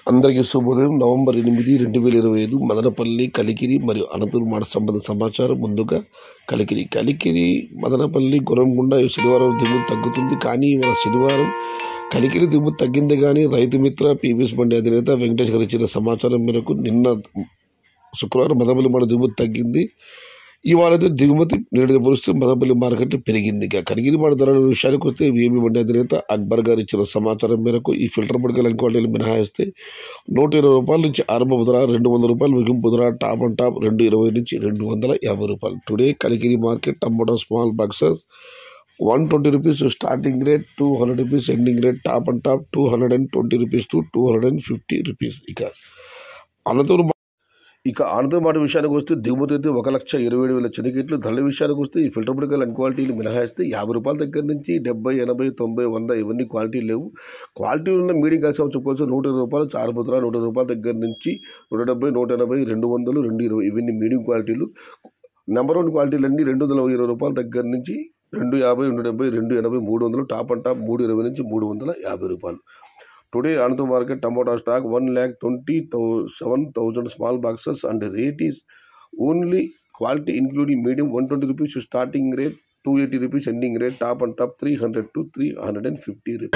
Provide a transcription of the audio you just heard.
అందరికీ శుభోదయం. నవంబర్ 8, 2025 మదనపల్లి, కలికిరి మరియు అనంతపురం మాట సంబంధ సమాచారం. ముందుగా కలికిరి మదనపల్లి గొరంగుండ శనివారం దిగుమతి తగ్గుతుంది. కానీ మన శనివారం కలికిరి దిగుమతి తగ్గింది. కానీ రైతు మిత్ర పీవీఎస్ బండి అధినేత వెంకటేష్ గారు ఇచ్చిన సమాచారం మేరకు నిన్న శుక్రవారం మదనపల్లి మాట దిగుమతి తగ్గింది. ఇవాళ దిగుమతి నేటితో పోలిస్తే మదనపల్లి మార్కెట్ పెరిగింది. ఇక కలికిరి మాట ధరల విషయానికి వస్తే వీఎంబీ బండి అధినేత అక్బర్ గారు ఇచ్చిన సమాచారం మేరకు ఈ ఫిల్టర్ పడికల క్వాలిటీలు మినహాయిస్తే ₹120 నుంచి ఆరంభ ధర, ₹200 ముగింపు ధర, టాప్ అండ్ టాప్ ₹220 నుంచి ₹250. Today Kalikiri market tomato small boxes ₹120 starting rate, ₹200 ending rate, top and top ₹220 to ₹250. ఇక అనంతపురం మాట విషయానికి వస్తే దిగుమతి అయితే 1,27,000 చెనికెట్లు. ధరల విషయానికి వస్తే ఈ ఫిల్టర్ పడికల క్వాలిటీలు మినహాయిస్తే ₹50 దగ్గర నుంచి 70, 80, 90, 100 ఇవన్నీ క్వాలిటీలు లేవు. క్వాలిటీ ఉన్న మీడియం కాల్సి చెప్పుకోవచ్చు. ₹120 ఆరంభ ధర, ₹100 దగ్గర నుంచి 170, 180, 200, 220 ఇవన్నీ మీడియం క్వాలిటీలు. నెంబర్ 1 క్వాలిటీలు అన్నీ ₹220 దగ్గర నుంచి 250, 270, 280, 300, టాప్ అండ్ టాప్ ₹320 నుంచి ₹350. Today, Anantapur market tomato stock 1,27,000 small boxes and the rate is only quality including medium ₹120 starting rate, ₹280 ending rate, top and top ₹300 to ₹350.